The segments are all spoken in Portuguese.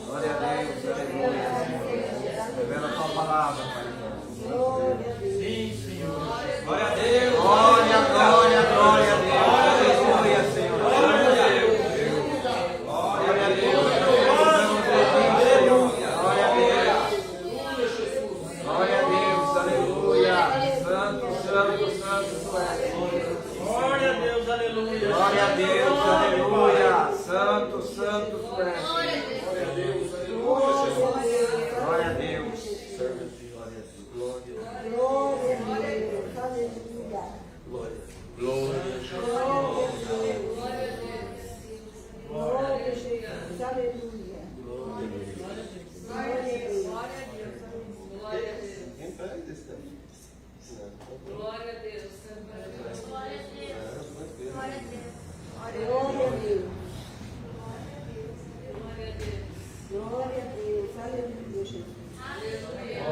Glória a Deus, aleluia. Revela a tua palavra, Pai. Sim, Senhor. Glória a Deus. Glória, glória, glória a Deus. Aleluia, Senhor. Glória a Deus. Glória a Deus. Glória a Deus. Glória a Deus, aleluia. Santo, santo, santo, glória a Deus, aleluia. Glória a Deus, aleluia. Santo, santo, glória a Deus, aleluia. Glória a Deus.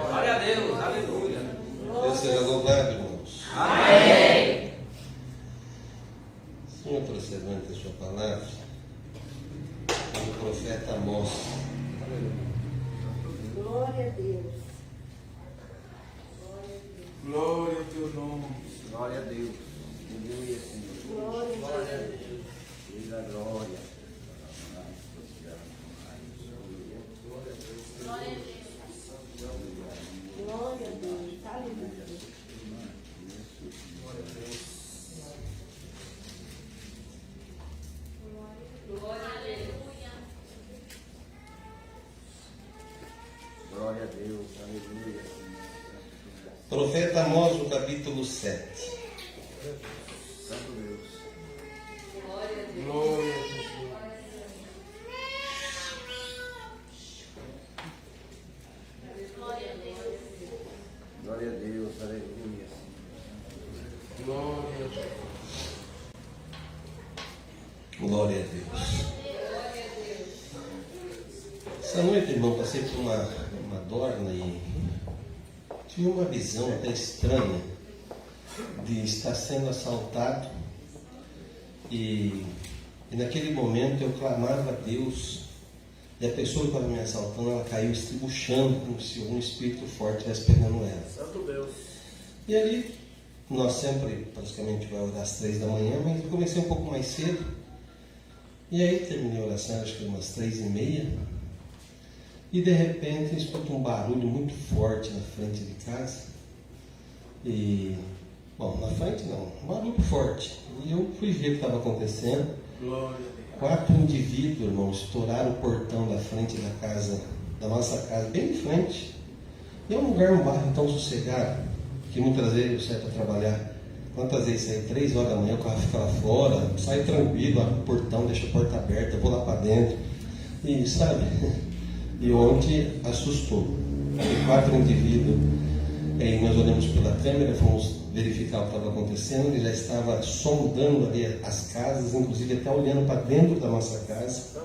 Glória a Deus, aleluia. Deus seja louvado, irmãos. Amém. Senhor, prosseguindo a sua palavra, o profeta Amós. Glória a Deus. Glória ao teu nome. Glória a Deus. Aleluia, Senhor. Glória a Deus. Deus da glória. Glória a Deus. Aleluia. Glória a Deus, aleluia. Profeta Amós, no capítulo 7. Santo Deus. Glória a Deus. Glória a Jesus. Glória a Deus, aleluia. Glória a Jesus. Glória a Deus. Essa noite, irmão, passei por uma dorna e tive uma visão até estranha de estar sendo assaltado e naquele momento eu clamava a Deus e a pessoa que estava me assaltando, ela caiu estribuchando como se algum espírito forte estivesse pegando ela. Santo Deus. E ali, nós sempre praticamente vai orar às 3 da manhã, mas eu comecei um pouco mais cedo. E aí terminei a oração, acho que umas 3h30. E de repente eu escuto um barulho muito forte na frente de casa. E, bom, na frente não, um barulho forte. E eu fui ver o que estava acontecendo. Glória a Deus. 4 indivíduos, irmão, estouraram o portão da frente da casa, da nossa casa, bem de frente. E é um lugar, um bairro tão sossegado, que muitas vezes eu saio para trabalhar. Quantas vezes saí 3 horas da manhã, o carro fica lá fora, saio tranquilo, abro o portão, deixo a porta aberta, vou lá para dentro. E sabe, e ontem assustou. E 4 indivíduos, aí nós olhamos pela câmera, fomos verificar o que estava acontecendo, ele já estava sondando ali as casas, inclusive até olhando para dentro da nossa casa.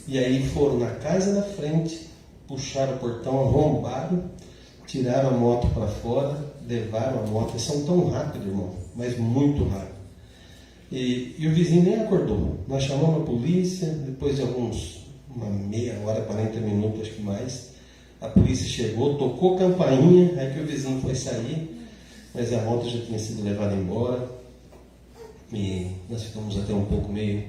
E aí foram na casa da frente, puxaram o portão, arrombaram, tiraram a moto para fora, levaram a moto. Eles são tão rápidos, irmão, mas muito rápido. E o vizinho nem acordou. Nós chamamos a polícia, depois de uma meia hora, 40 minutos, acho que mais, a polícia chegou, tocou campainha, aí que o vizinho foi sair, mas a moto já tinha sido levada embora. E nós ficamos até um pouco meio...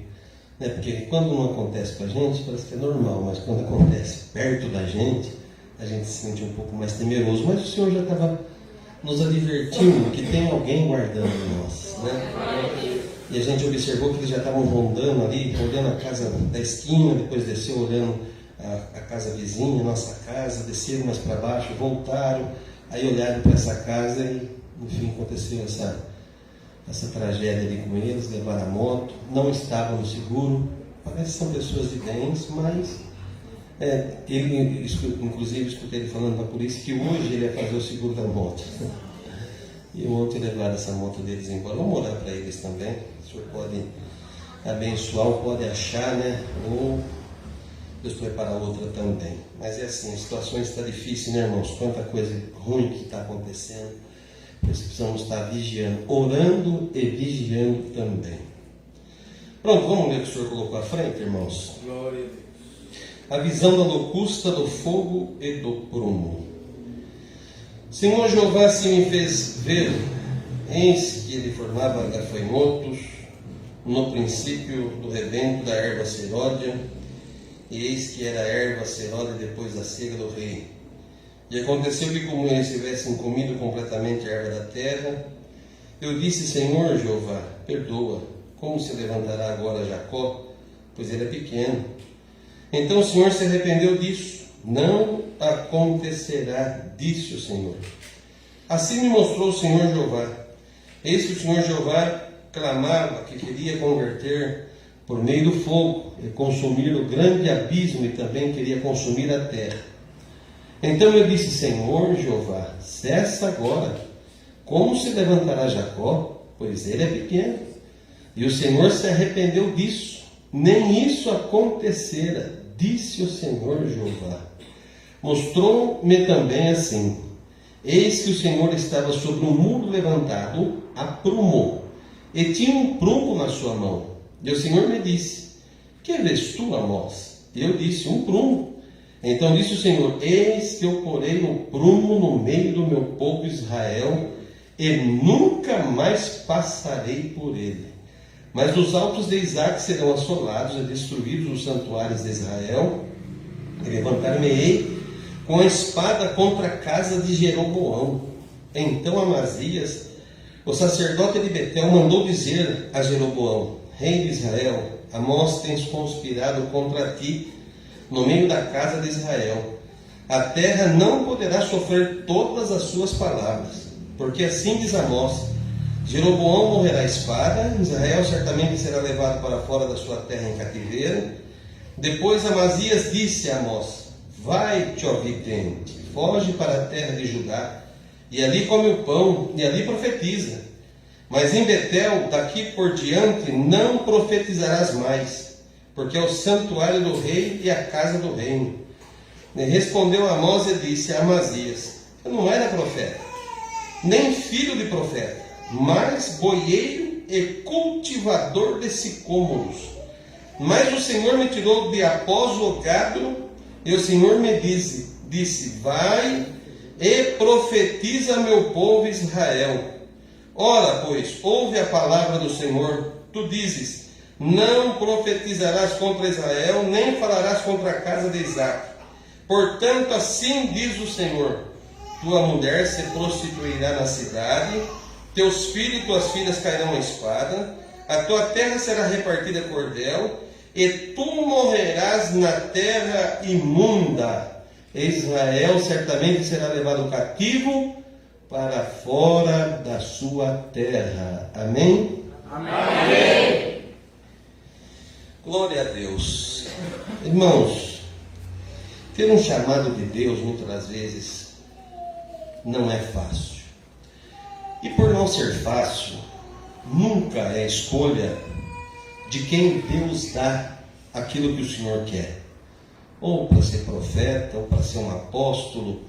né, porque quando não acontece com a gente, parece que é normal, mas quando acontece perto da gente, a gente se sente um pouco mais temeroso. Mas o Senhor já estava nos advertindo que tem alguém guardando nós, né? E a gente observou que eles já estavam rondando ali, olhando a casa da esquina, depois desceu olhando a casa vizinha, a nossa casa, desceram mais para baixo, voltaram, aí olharam para essa casa e, enfim, aconteceu essa tragédia ali com eles, levaram a moto, não estavam no seguro. Parece que são pessoas de bens, mas ele, inclusive, escutei ele falando para a polícia que hoje ele ia fazer o seguro da moto. E ontem levaram essa moto deles embora. Vamos orar para eles também. O Senhor pode abençoar ou pode achar, né? Ou Deus preparar outra também. Mas é assim, a situação está difícil, né, irmãos? Quanta coisa ruim que está acontecendo. Nós precisamos estar vigiando, orando e vigiando também. Pronto, vamos ler o que o Senhor colocou à frente, irmãos? Glória a Deus. a visão da locusta, do fogo e do prumo. Senhor Jeová se me fez ver, eis que ele formava gafanhotos no princípio do rebento da erva seródia, e eis que era a erva seródia depois da cega do rei. E aconteceu que, como eles tivessem comido completamente a erva da terra, eu disse: Senhor Jeová, perdoa, como se levantará agora Jacó, pois ele é pequeno. Então o Senhor se arrependeu disso. Não acontecerá, disse o Senhor. Assim me mostrou o Senhor Jeová. Eis que o Senhor Jeová clamava que queria converter por meio do fogo e consumir o grande abismo, e também queria consumir a terra. Então eu disse: Senhor Jeová, cessa agora. Como se levantará Jacó? Pois ele é pequeno. E o Senhor se arrependeu disso. Nem isso acontecera, disse o Senhor Jeová. Mostrou-me também assim: eis que o Senhor estava sobre um muro levantado, a prumo, e tinha um prumo na sua mão. E o Senhor me disse: que vês tu, Amós? E eu disse: um prumo. Então disse o Senhor: eis que eu porei o prumo no meio do meu povo Israel, e nunca mais passarei por ele. Mas os altos de Isaac serão assolados e destruídos os santuários de Israel, e levantar-me-ei com a espada contra a casa de Jeroboão. Então Amazias, o sacerdote de Betel, mandou dizer a Jeroboão: rei de Israel, Amós tens conspirado contra ti no meio da casa de Israel. A terra não poderá sofrer todas as suas palavras, porque assim diz Amós: Jeroboão morrerá à espada, Israel certamente será levado para fora da sua terra em cativeiro. Depois Amazias disse a Amós: vai-te, ó vidente, foge para a terra de Judá, e ali come o pão, e ali profetiza. Mas em Betel, daqui por diante, não profetizarás mais, porque é o santuário do rei e a casa do reino. E respondeu Amós e disse a Amazias: eu não era profeta, nem filho de profeta, mas boieiro e cultivador de sicômoros. Mas o Senhor me tirou de após o gado, e o Senhor me disse: vai e profetiza meu povo Israel. Ora, pois, ouve a palavra do Senhor. Tu dizes: não profetizarás contra Israel, nem falarás contra a casa de Isaac. Portanto, assim diz o Senhor: tua mulher se prostituirá na cidade, teus filhos e tuas filhas cairão à espada, a tua terra será repartida a cordel, e tu morrerás na terra imunda. Israel certamente será levado cativo para fora da sua terra. Amém? Amém. Glória a Deus. Irmãos, ter um chamado de Deus muitas das vezes não é fácil. E por não ser fácil, nunca é escolha de quem Deus dá aquilo que o Senhor quer. Ou para ser profeta, ou para ser um apóstolo,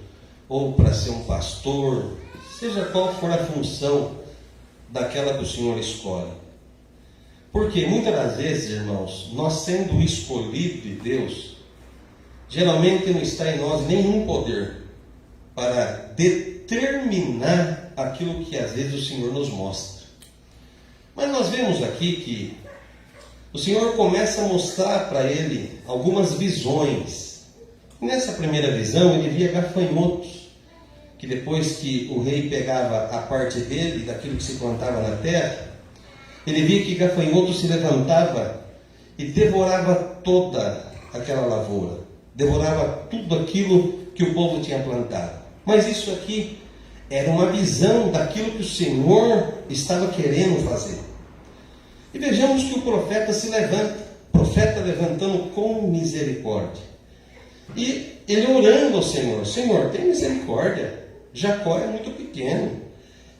ou para ser um pastor, seja qual for a função daquela que o Senhor escolhe. Porque muitas das vezes, irmãos, nós sendo escolhidos de Deus, geralmente não está em nós nenhum poder para determinar aquilo que às vezes o Senhor nos mostra. Mas nós vemos aqui que o Senhor começa a mostrar para ele algumas visões. Nessa primeira visão ele via gafanhotos, que depois que o rei pegava a parte dele, daquilo que se plantava na terra, ele via que gafanhoto se levantava e devorava toda aquela lavoura, devorava tudo aquilo que o povo tinha plantado. Mas isso aqui era uma visão daquilo que o Senhor estava querendo fazer. E vejamos que o profeta se levanta, profeta levantando com misericórdia. E ele orando ao Senhor: Senhor, tem misericórdia, Jacó é muito pequeno.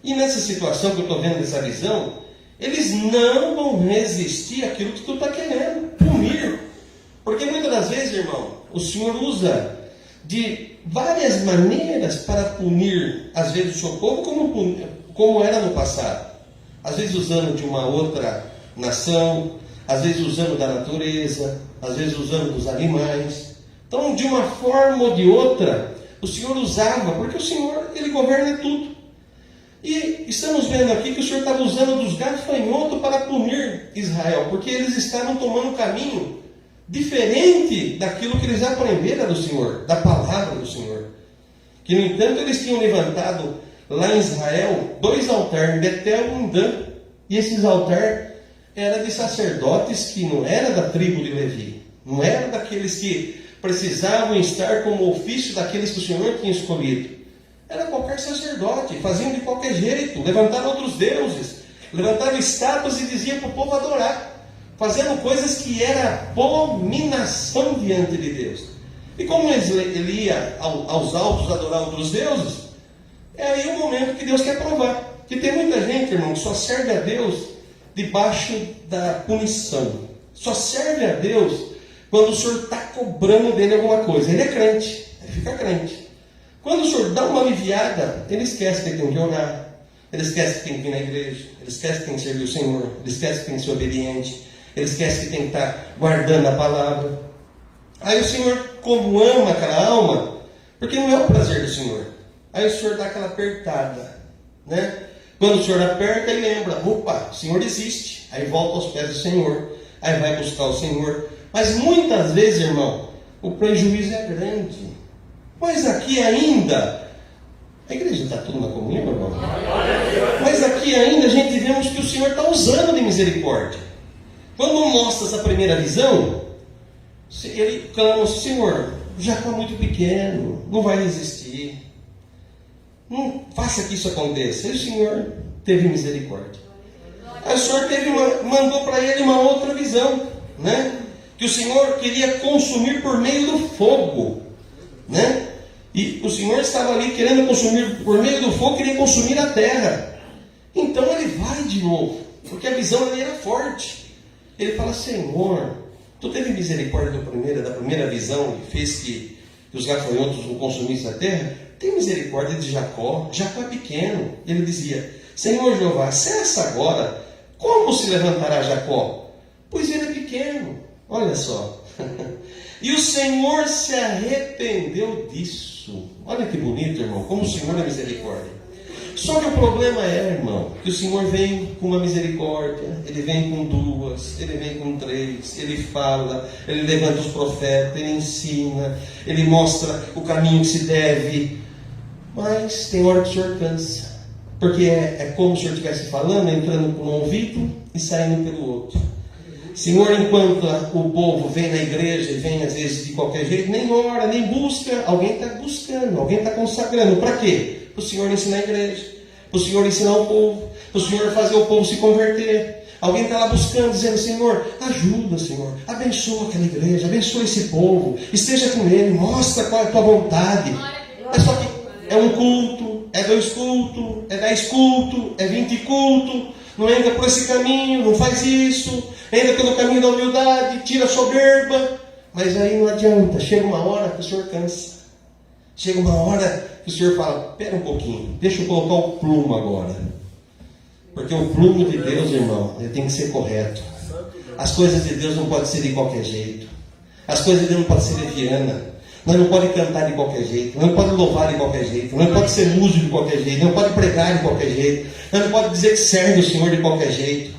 E nessa situação que eu estou vendo, dessa visão, eles não vão resistir àquilo que tu está querendo, punir. Porque muitas das vezes, irmão, o Senhor usa de várias maneiras para punir, às vezes, o seu povo, como era no passado. Às vezes usando de uma outra nação, às vezes usando da natureza, às vezes usando dos animais. Então, de uma forma ou de outra, o Senhor usava, porque o Senhor, Ele governa tudo. E estamos vendo aqui que o Senhor estava usando dos gafanhotos para punir Israel, porque eles estavam tomando um caminho diferente daquilo que eles aprenderam do Senhor, da palavra do Senhor. Que, no entanto, eles tinham levantado lá em Israel 2 altares, em Betel e em Dan. E esses altares eram de sacerdotes que não era da tribo de Levi, não era daqueles que precisavam estar como ofício daqueles que o Senhor tinha escolhido. Era qualquer sacerdote, faziam de qualquer jeito, levantaram outros deuses, levantaram estátuas e diziam para o povo adorar, fazendo coisas que era abominação diante de Deus. E como ele ia aos altos adorar outros deuses, é aí o momento que Deus quer provar. Que tem muita gente, irmão, que só serve a Deus debaixo da punição. Só serve a Deus quando o Senhor está cobrando dele alguma coisa. Ele é crente, ele fica crente. Quando o Senhor dá uma aliviada, ele esquece que ele tem que orar, ele esquece que tem que vir na igreja, ele esquece que tem que servir o Senhor, ele esquece que tem que ser obediente, ele esquece que tem que estar guardando a palavra. Aí o Senhor, como ama aquela alma, porque não é o prazer do Senhor, aí o Senhor dá aquela apertada, né? Quando o Senhor aperta, ele lembra, opa, o Senhor existe, aí volta aos pés do Senhor, aí vai buscar o Senhor. Mas muitas vezes, irmão, o prejuízo é grande. Mas aqui ainda, a igreja está tudo na comunhão, irmão? Mas aqui ainda a gente vemos que o Senhor está usando de misericórdia. Quando mostra essa primeira visão, ele clama, Senhor, Jacó é muito pequeno, não vai resistir. Não faça que isso aconteça. E o Senhor teve misericórdia. Aí o Senhor mandou para ele uma outra visão, né? Que o Senhor queria consumir por meio do fogo, né? E o Senhor estava ali querendo consumir por meio do fogo, queria consumir a terra. Então ele vai de novo, porque a visão ali era forte. Ele fala, Senhor, tu teve misericórdia da primeira visão e fez que os gafanhotos não consumissem a terra? Tem misericórdia de Jacó. Jacó é pequeno. Ele dizia, Senhor Jeová, cessa agora. Como se levantará Jacó? Pois ele é pequeno. Olha só. E o Senhor se arrependeu disso. Olha que bonito, irmão. Como o Senhor é misericórdia. Só que o problema é, irmão, que o Senhor vem com uma misericórdia, Ele vem com 2, Ele vem com 3, Ele fala, Ele levanta os profetas, Ele ensina, Ele mostra o caminho que se deve. Mas tem hora que o Senhor cansa, porque é como se o Senhor estivesse falando, entrando por um ouvido e saindo pelo outro. Senhor, enquanto o povo vem na igreja e vem às vezes de qualquer jeito, nem ora, nem busca, alguém está buscando, alguém está consagrando. Para quê? Para o Senhor ensinar a igreja, para o Senhor ensinar o povo, para o Senhor fazer o povo se converter. Alguém está lá buscando, dizendo, Senhor, ajuda, Senhor, abençoa aquela igreja, abençoa esse povo, esteja com ele, mostra qual é a tua vontade. É só que é um culto, é 2 cultos, é 10 cultos, é 20 cultos. Não entra por esse caminho, não faz isso, entra pelo caminho da humildade, tira a soberba. Mas aí não adianta, chega uma hora que o Senhor cansa. Chega uma hora que o Senhor fala, espera um pouquinho, deixa eu colocar o plumo agora. Porque o plumo de Deus, irmão, ele tem que ser correto. As coisas de Deus não podem ser de qualquer jeito. As coisas de Deus não podem ser levianas. Nós não podemos cantar de qualquer jeito, não pode louvar de qualquer jeito, não pode ser músico de qualquer jeito, não pode pregar de qualquer jeito, não pode dizer que serve o Senhor de qualquer jeito.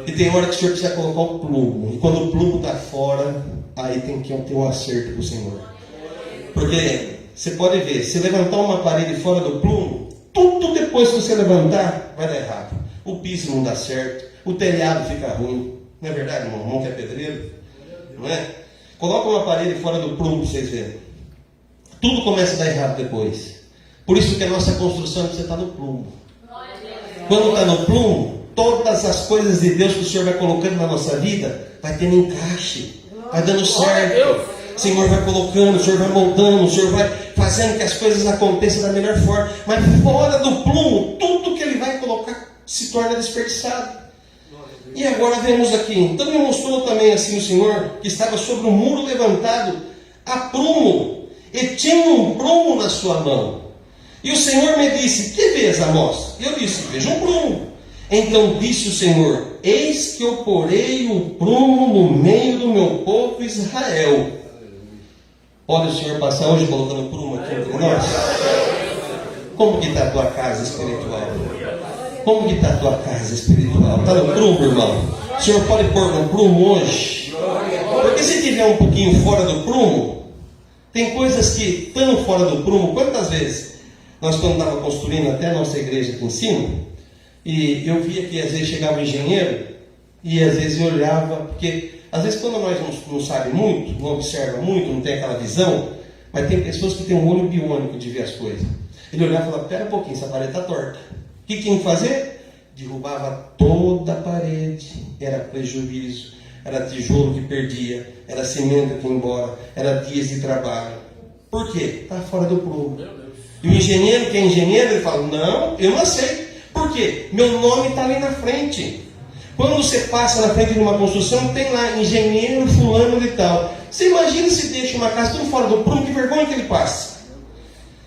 E tem hora que o Senhor precisa colocar o plumo, e quando o plumo está fora, aí tem que ter um acerto com o Senhor. Porque você pode ver, se levantar uma parede fora do plumo, tudo depois que você levantar vai dar errado. O piso não dá certo, o telhado fica ruim. Não é verdade, irmão? Irmão que é pedreiro, não é? Coloca uma parede fora do plumo para vocês verem. Tudo começa a dar errado depois. Por isso que a nossa construção precisa estar no plumo. Quando está no plumo, todas as coisas de Deus que o Senhor vai colocando na nossa vida, vai tendo encaixe, vai dando certo. O Senhor vai colocando, o Senhor vai moldando, o Senhor vai fazendo que as coisas aconteçam da melhor forma. Mas fora do plumo, tudo que Ele vai colocar se torna desperdiçado. E agora vemos aqui, então me mostrou também assim o Senhor, que estava sobre um muro levantado a prumo, e tinha um prumo na sua mão. E o Senhor me disse, que vês, Amós? E eu disse, vejo um prumo. Então disse o Senhor, eis que eu porei o prumo no meio do meu povo Israel. Olha o Senhor passar hoje colocando prumo aqui entre nós. Como que está a tua casa espiritual? Como que está a tua casa espiritual? Está no prumo, irmão? O Senhor pode pôr no prumo hoje? Porque se tiver um pouquinho fora do prumo, tem coisas que estão fora do prumo. Quantas vezes nós, quando estávamos construindo até a nossa igreja aqui em cima, e eu via que às vezes chegava um engenheiro, e às vezes eu olhava, porque às vezes quando nós não sabemos muito, não observa muito, não tem aquela visão, mas tem pessoas que têm um olho biônico de ver as coisas. Ele olhava e falava, pera um pouquinho, essa parede está torta. O que tinha que fazer? Derrubava toda a parede, era prejuízo, era tijolo que perdia, era cimento que ia embora, era dias de trabalho. Por quê? Está fora do prumo. E o engenheiro, que é engenheiro, ele fala, não, eu não aceito. Por quê? Meu nome está ali na frente. Quando você passa na frente de uma construção, tem lá engenheiro fulano de tal. Você imagina se deixa uma casa tão fora do prumo, que vergonha que ele passa.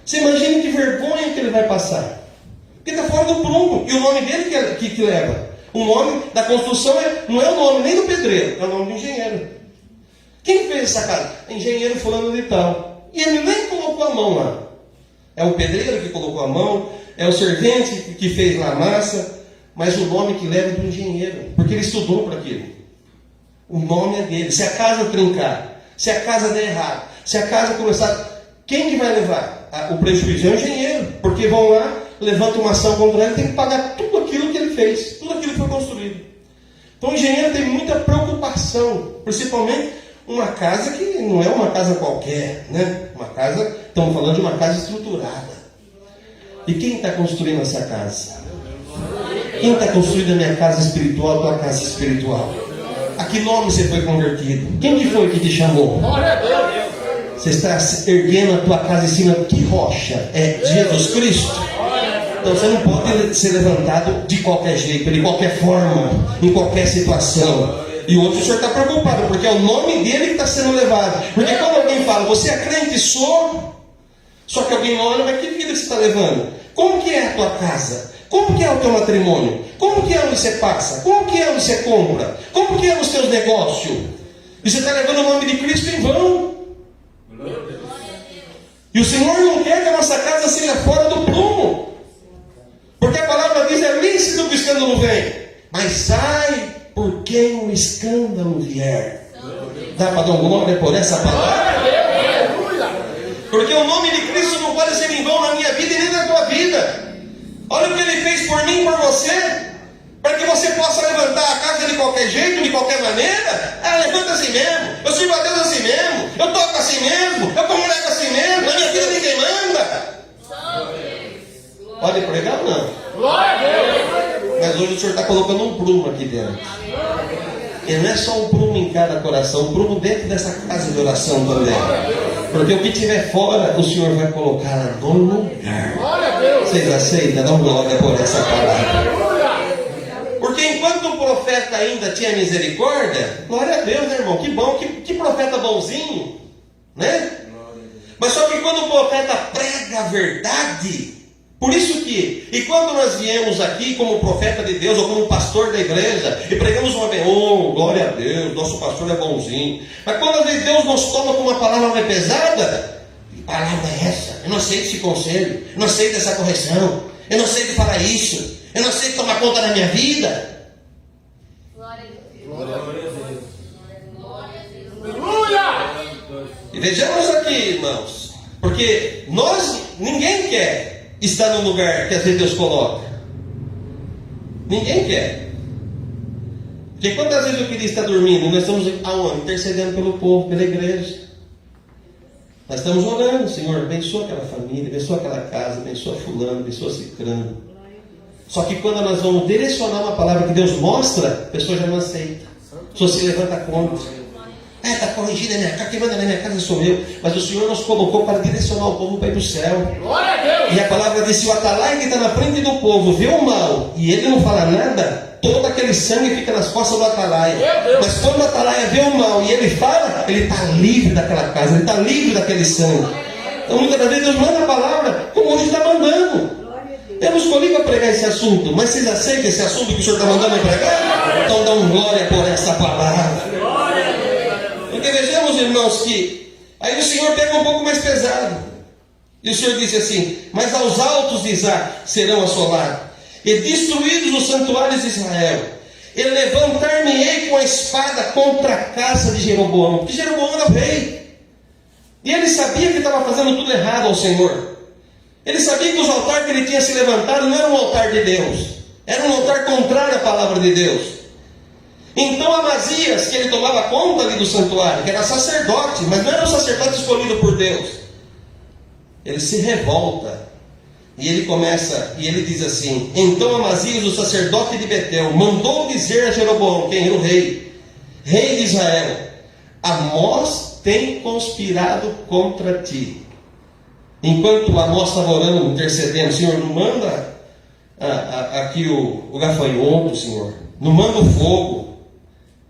Você imagina que vergonha que ele vai passar. Porque está fora do prumo. E o nome dele que leva. O nome da construção não é o nome nem do pedreiro, é o nome do engenheiro. Quem fez essa casa? Engenheiro fulano de tal. E ele nem colocou a mão lá. É o pedreiro que colocou a mão, é o servente que fez lá a massa, mas o nome que leva é do engenheiro, porque ele estudou para aquilo. O nome é dele. Se a casa trincar, se a casa der errado, se a casa começar, quem que vai levar o prejuízo? É o engenheiro, porque vão lá, levantam uma ação contra ele, tem que pagar tudo aquilo que ele fez, tudo aquilo que foi construído. Então o engenheiro tem muita preocupação, principalmente uma casa que não é uma casa qualquer, né? Uma casa, estamos falando de uma casa estruturada. E quem está construindo essa casa? Quem está construindo a minha casa espiritual, a tua casa espiritual? A que nome você foi convertido? Quem que foi que te chamou? Você está erguendo a tua casa em cima de que rocha? É Jesus Cristo? Então você não pode ser levantado de qualquer jeito, de qualquer forma, em qualquer situação. E outro, o senhor está preocupado, porque é o nome dele que está sendo levado. Porque quando alguém fala, você é crente? Sou. Só que alguém olha, mas que vida que você está levando? Como que é a tua casa? Como que é o teu matrimônio? Como que é onde você passa? Como que é onde você compra? Como que é nos teus negócios? E você está levando o nome de Cristo em vão. E o Senhor não quer que a nossa casa seja fora do prumo. Porque a palavra diz, é lícito que o escândalo vem, mas sai por quem o escândalo vier. Dá para dar um glória por essa palavra? Porque o nome de Cristo não pode ser em vão na minha vida e nem na tua vida. Olha o que Ele fez por mim e por você, para que você possa levantar a casa de qualquer jeito, de qualquer maneira. Levanta assim mesmo, eu sirvo a Deus assim mesmo, eu toco assim mesmo, eu comungo assim mesmo, na minha vida ninguém manda. Pode pregar ou não? Mas hoje o Senhor está colocando um prumo aqui dentro. E não é só um prumo em cada coração, um prumo dentro dessa casa de oração também. Porque o que estiver fora, o Senhor vai colocar lá no lugar. Vocês aceitam? Dá glória por essa palavra. Porque enquanto o profeta ainda tinha misericórdia, glória a Deus, né, irmão? Que bom, que profeta bonzinho, né? Mas só que quando o profeta prega a verdade, por isso que, e quando nós viemos aqui como profeta de Deus, ou como pastor da igreja, e pregamos uma vez, glória a Deus, nosso pastor é bonzinho. Mas quando às vezes Deus nos toma com uma palavra mais pesada, que palavra é essa? Eu não sei desse conselho, eu não sei dessa correção, eu não sei de falar isso, eu não sei de tomar conta da minha vida. Glória a Deus. Glória a Deus. E vejamos aqui, irmãos, porque ninguém quer está no lugar que às vezes Deus coloca. Ninguém quer. Porque quantas vezes eu queria estar dormindo, nós estamos aonde? Intercedendo pelo povo, pela igreja. Nós estamos orando, Senhor, abençoa aquela família, abençoa aquela casa, abençoa fulano, abençoa ciclano. Só que quando nós vamos direcionar uma palavra que Deus mostra, a pessoa já não aceita. A pessoa se levanta contra. Está corrigindo a minha casa, quem manda na minha casa sou eu. Mas o Senhor nos colocou para direcionar o povo para ir para o céu. Glória a Deus. E a palavra diz, se o atalaia que está na frente do povo vê o mal e ele não fala nada, todo aquele sangue fica nas costas do atalaia. Mas quando o atalaia vê o mal e ele fala, ele está livre daquela casa, ele está livre daquele sangue. Então muitas das vezes Deus manda a palavra, como hoje está mandando. Eu não escolhi para pregar esse assunto, mas vocês aceitam esse assunto que o Senhor está mandando eu pregar? Então dá glória por essa palavra. Porque vejamos, irmãos, que Aí o Senhor pega um pouco mais pesado. E o Senhor disse assim: mas aos altos de Isaac serão assolados, e destruídos os santuários de Israel. E levantar-me-ei com a espada contra a casa de Jeroboão. Porque Jeroboão era o rei. E ele sabia que estava fazendo tudo errado ao Senhor. Ele sabia que os altares que ele tinha se levantado não eram um altar de Deus. Era um altar contrário à palavra de Deus. Então Amazias, que ele tomava conta ali do santuário, que era sacerdote, mas não era um sacerdote escolhido por Deus, ele se revolta. E ele começa, e ele diz assim: então Amazias, o sacerdote de Betel, mandou dizer a Jeroboão, quem era o rei de Israel: Amós tem conspirado contra ti. Enquanto Amós estava orando, intercedendo: Senhor, não manda aqui o gafanhoto, Senhor, não manda o fogo.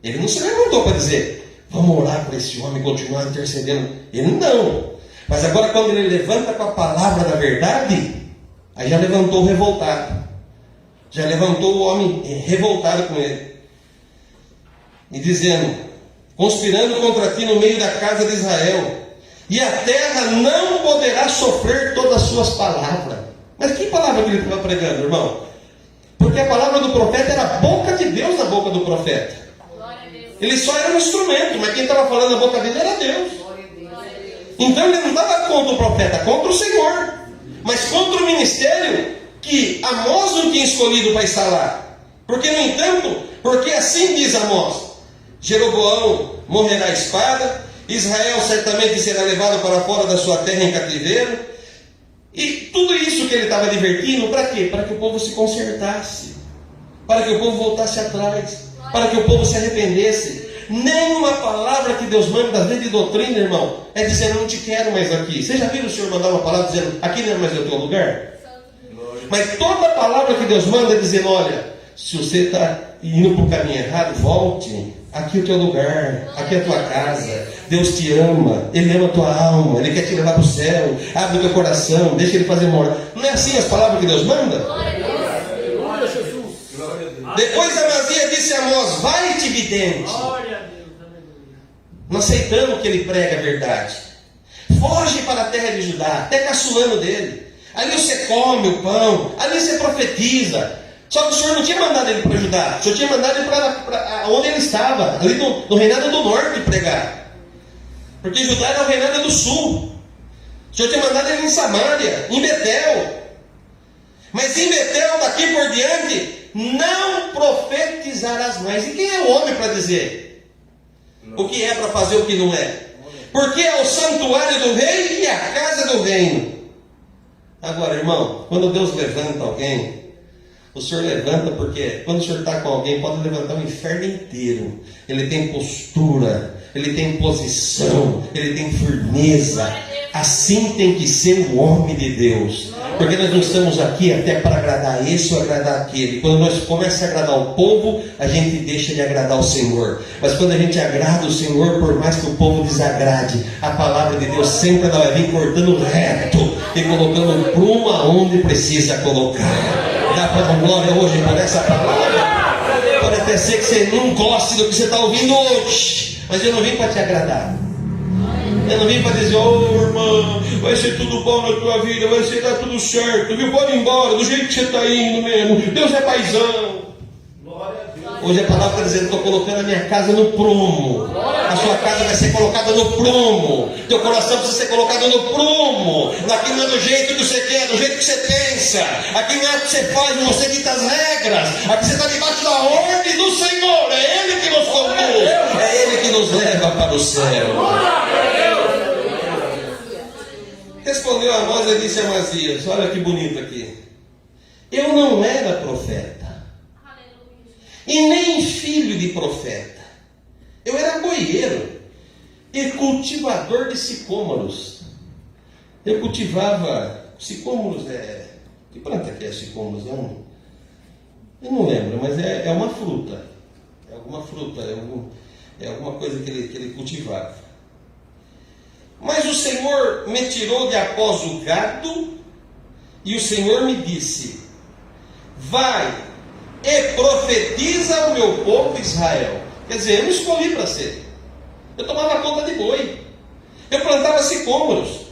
Ele não se levantou para dizer: vamos orar para esse homem continuar intercedendo. Ele não. Mas agora, quando ele levanta com a palavra da verdade, aí já levantou o revoltado. Já levantou o homem revoltado com ele. E dizendo: conspirando contra ti no meio da casa de Israel, e a terra não poderá sofrer todas as suas palavras. Mas que palavra que ele estava pregando, irmão? Porque a palavra do profeta era a boca de Deus na boca do profeta. Ele só era um instrumento, mas quem estava falando na boca dele era Deus. Então ele não estava contra o profeta, contra o Senhor, mas contra o ministério que Amós não tinha escolhido para estar lá. Porque, no entanto, porque assim diz Amós: Jeroboão morrerá à espada, Israel certamente será levado para fora da sua terra em cativeiro. E tudo isso que ele estava divertindo, para quê? Para que o povo se consertasse, para que o povo voltasse atrás, para que o povo se arrependesse. Nenhuma palavra que Deus manda, às vezes de doutrina, irmão, é dizer: eu não te quero mais aqui. Você já viu o Senhor mandar uma palavra dizendo: aqui não é mais o teu lugar? Mas toda palavra que Deus manda é dizendo: olha, se você está indo para o caminho errado, volte. Aqui é o teu lugar, aqui é a tua casa. Deus te ama, Ele ama a tua alma, Ele quer te levar para o céu. Abre o teu coração, deixa Ele fazer morar. Não é assim as palavras que Deus manda? Glória a Jesus. Depois Amazias disse a Amós: vai-te, vidente. Glória a Deus. Não aceitando que ele prega a verdade. Foge para a terra de Judá, até caçulando dele. Ali você come o pão, ali você profetiza. Só que o Senhor não tinha mandado ele para Judá, o Senhor tinha mandado ele para onde ele estava, ali no reinado do norte, pregar. Porque Judá era o reinado do sul. O Senhor tinha mandado ele em Samaria, em Betel. Mas em Betel, daqui por diante, não profetizarás mais. E quem é o homem para dizer o que é para fazer o que não é? Porque é o santuário do rei e a casa do reino. Agora, irmão, quando Deus levanta alguém, o Senhor levanta porque quando o Senhor está com alguém, pode levantar o inferno inteiro. Ele tem postura, ele tem posição, ele tem firmeza. Assim tem que ser o homem de Deus. Porque nós não estamos aqui até para agradar esse ou agradar aquele. Quando nós começamos a agradar o povo, a gente deixa de agradar o Senhor. Mas quando a gente agrada o Senhor, por mais que o povo desagrade, a palavra de Deus sempre ela vai vir cortando reto e colocando o prumo aonde precisa colocar. Dá para dar glória hoje por essa palavra? Pode até ser que você não goste do que você está ouvindo hoje, mas eu não vim para te agradar. Eu não vim para dizer: ô irmã, vai ser tudo bom na tua vida, vai ser dar tudo certo, viu? Pode ir embora, do jeito que você está indo mesmo. Deus é paizão. Hoje a palavra está dizendo: estou colocando a minha casa no prumo. A sua casa vai ser colocada no prumo. Teu coração precisa ser colocado no prumo. Aqui não é do jeito que você quer, do jeito que você pensa. Aqui não é o que você faz, você dita as regras. Aqui você está debaixo da ordem do Senhor. É Ele que nos conduz, é Ele que nos leva para o céu. Respondeu Amós e disse a Amazias: olha que bonito aqui. Eu não era profeta, e nem filho de profeta. Eu era boieiro e cultivador de sicômoros. Eu cultivava sicômoros. Que planta que é sicômoros? Eu não lembro, mas é uma fruta. É alguma fruta, é alguma coisa que ele cultivava. Mas o Senhor me tirou de após o gado, e o Senhor me disse: vai e profetiza o meu povo Israel. Quer dizer, eu não escolhi para ser. Eu tomava conta de boi. Eu plantava sicômoros.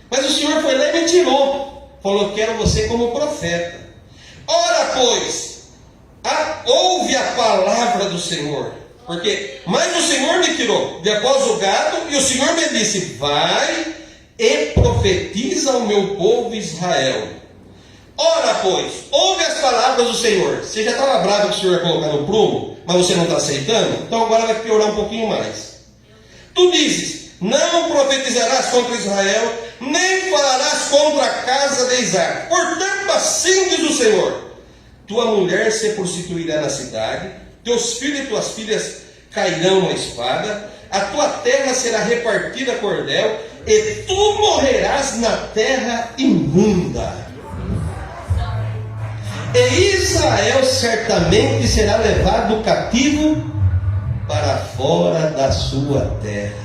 Mas o Senhor foi lá e me tirou. Falou, quero você como profeta. Ora, pois, ouve a palavra do Senhor. Mas o Senhor me tirou de após o gado, e o Senhor me disse, vai e profetiza ao meu povo Israel. Ora, pois, ouve as palavras do Senhor. Você já estava bravo que o Senhor ia colocar no prumo, mas você não está aceitando? Então agora vai piorar um pouquinho mais. Tu dizes, não profetizarás contra Israel, nem falarás contra a casa de Isaac. Portanto, assim diz o Senhor, tua mulher se prostituirá na cidade, teus filhos e tuas filhas cairão a espada, a tua terra será repartida a cordel, e tu morrerás na terra imunda. E Israel certamente será levado cativo para fora da sua terra.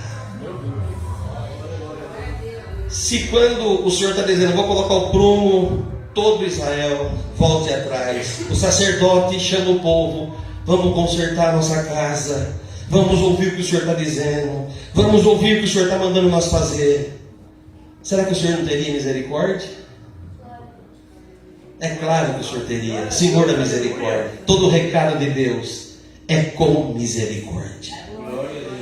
Se quando o Senhor está dizendo, vou colocar o prumo, todo Israel volte atrás, o sacerdote chama o povo, vamos consertar a nossa casa, vamos ouvir o que o Senhor está dizendo, vamos ouvir o que o Senhor está mandando nós fazer. Será que o Senhor não teria misericórdia? É claro que o Senhor teria. Senhor da misericórdia. Todo o recado de Deus é com misericórdia.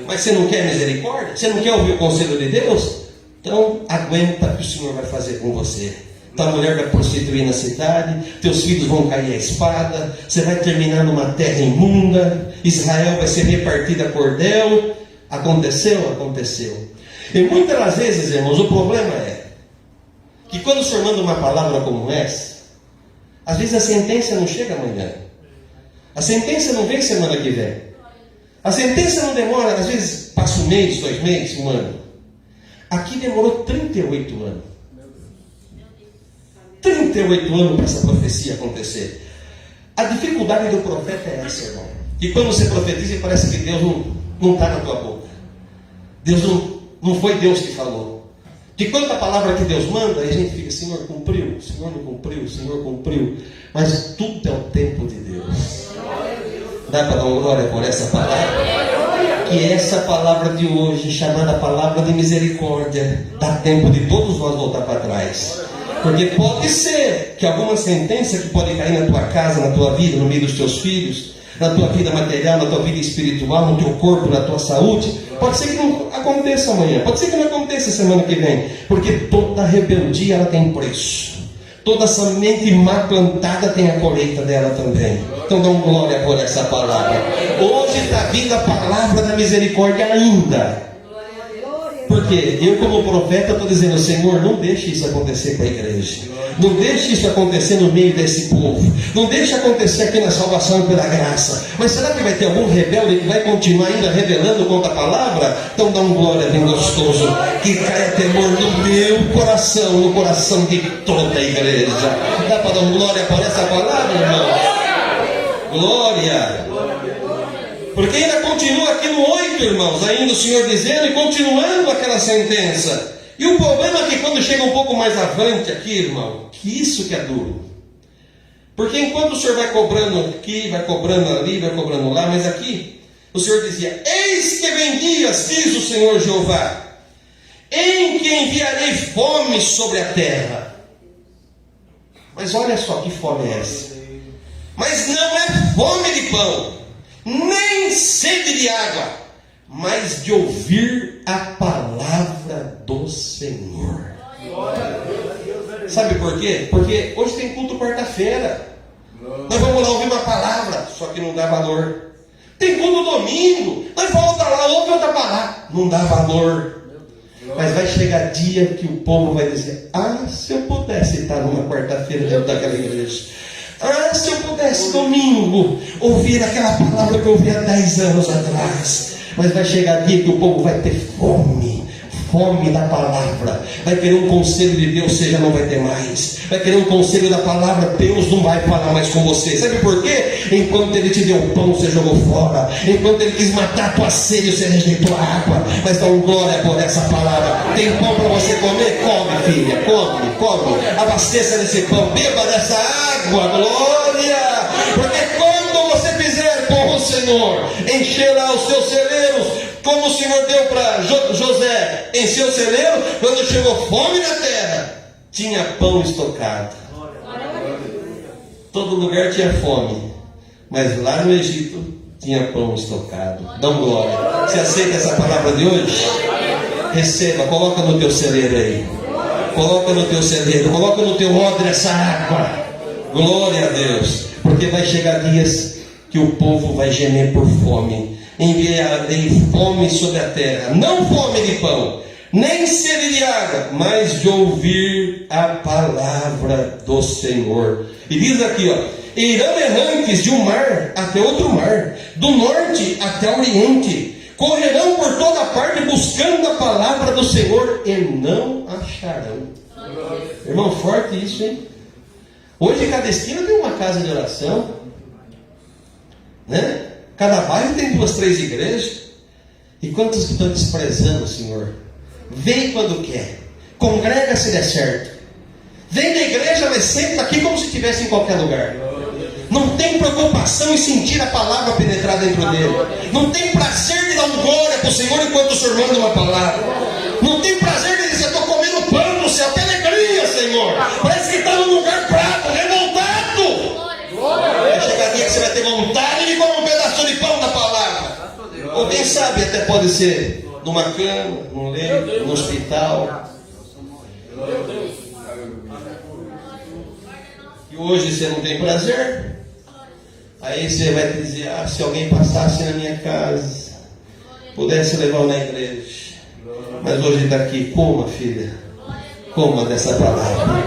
Mas você não quer misericórdia? Você não quer ouvir o conselho de Deus? Então aguenta o que o Senhor vai fazer com você. Tua mulher vai prostituir na cidade, teus filhos vão cair à espada, você vai terminar numa terra imunda, Israel vai ser repartida a cordel. Aconteceu? Aconteceu. E muitas das vezes, irmãos, o problema é que quando o Senhor manda uma palavra como essa, às vezes a sentença não chega amanhã. A sentença não vem semana que vem. A sentença não demora, às vezes passa um mês, 2 meses, 1 ano. Aqui demorou 38 anos. 38 anos para essa profecia acontecer. A dificuldade do profeta é essa, irmão. Que quando você profetiza, parece que Deus não está na tua boca. Deus não foi Deus que falou. Que quando a palavra que Deus manda, a gente fica, Senhor cumpriu, Senhor não cumpriu, Senhor cumpriu. Mas tudo é o tempo de Deus. Dá para dar uma glória por essa palavra? Que essa palavra de hoje, chamada palavra de misericórdia, dá tempo de todos nós voltar para trás. Porque pode ser que alguma sentença que pode cair na tua casa, na tua vida, no meio dos teus filhos, na tua vida material, na tua vida espiritual, no teu corpo, na tua saúde, pode ser que não aconteça amanhã, pode ser que não aconteça semana que vem, porque toda rebeldia ela tem preço. Toda semente má plantada tem a colheita dela também. Então dá uma glória por essa palavra. Hoje está vindo a palavra da misericórdia ainda. Porque eu como profeta estou dizendo, Senhor, não deixe isso acontecer com a igreja. Não deixe isso acontecer no meio desse povo. Não deixe acontecer aqui na salvação pela graça. Mas será que vai ter algum rebelde que vai continuar ainda revelando contra a palavra? Então dá um glória bem gostoso. Que caia temor no meu coração, no coração de toda a igreja. Dá para dar um glória por essa palavra, irmão? Glória. Porque ainda continua aqui no 8, irmãos, ainda o Senhor dizendo e continuando aquela sentença. E o problema é que quando chega um pouco mais avante aqui, irmão, que isso que é duro. Porque enquanto o Senhor vai cobrando aqui, vai cobrando ali, vai cobrando lá, mas aqui o Senhor dizia, eis que vem dias, diz o Senhor Jeová, em que enviarei fome sobre a terra. Mas olha só que fome é essa. Mas não é fome de pão, nem sede de água, mas de ouvir a palavra do Senhor. Sabe por quê? Porque hoje tem culto quarta-feira. Nós vamos lá ouvir uma palavra, só que não dá valor. Tem culto domingo, nós volta lá, ouve outra palavra, não dá valor. Mas vai chegar dia que o povo vai dizer, se eu pudesse estar numa quarta-feira dentro daquela igreja. Se eu pudesse domingo ouvir aquela palavra que eu ouvi há 10 anos atrás. Mas vai chegar dia que o povo vai ter fome da palavra, vai querer um conselho de Deus, seja não vai ter mais, vai querer um conselho da palavra, Deus não vai falar mais com você. Sabe por quê? Enquanto Ele te deu pão, você jogou fora. Enquanto Ele quis matar a tua sede, você rejeitou a água. Mas dá um glória por essa palavra. Tem pão para você comer? Come, filha, come, abasteça desse pão, beba dessa água, glória. Porque quando você fizer com o Senhor, encherá os seus celeiros, como o Senhor deu para José em seu celeiro, quando chegou fome na terra, tinha pão estocado. Todo lugar tinha fome, mas lá no Egito tinha pão estocado. Dão glória. Você aceita essa palavra de hoje? Receba, coloca no teu celeiro aí. Coloca no teu celeiro, coloca no teu odre essa água. Glória a Deus. Porque vai chegar dias que o povo vai gemer por fome. Enviarei fome sobre a terra, não fome de pão, nem sede de água, mas de ouvir a palavra do Senhor. E diz aqui, ó: irão errantes de um mar até outro mar, do norte até o oriente, correrão por toda parte buscando a palavra do Senhor e não acharão. Irmão, forte isso, hein? Hoje cada esquina tem uma casa de oração, né? Cada bairro tem 2, 3 igrejas. E quantos que estão desprezando o Senhor? Vem quando quer, congrega se der certo, vem da igreja, mas senta aqui como se estivesse em qualquer lugar. Não tem preocupação em sentir a palavra penetrar dentro dele. Não tem prazer de dar um glória para o Senhor enquanto o Senhor manda uma palavra. Não tem prazer de dizer: estou comendo pão no céu. Que alegria, Senhor. Parece que está num lugar prato, revoltado. Vai chegar dia que você vai ter vontade de comer um pedaço de pão da palavra. Ou quem sabe até pode ser numa cama, num leito, no hospital. E hoje você não tem prazer. Aí você vai dizer: ah, se alguém passasse na minha casa, pudesse levar na igreja. Mas hoje está aqui, coma, filha, coma dessa palavra,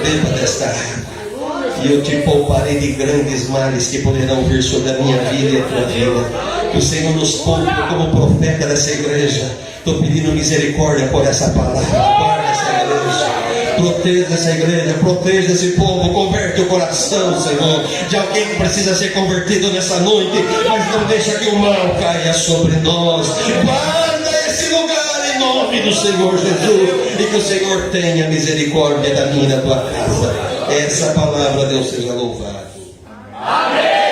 beba desta água, e eu te pouparei de grandes males que poderão vir sobre a minha vida e a tua vida. Que o Senhor nos poupe como profeta dessa igreja. Estou pedindo misericórdia por essa palavra. Guarda essa igreja. Proteja essa igreja, proteja esse povo, converte o coração, Senhor, de alguém que precisa ser convertido nessa noite, mas não deixa que o mal caia sobre nós. Guarda esse lugar em nome do Senhor Jesus, e que o Senhor tenha misericórdia da minha e da tua casa. Essa palavra, Deus seja louvado. Amém.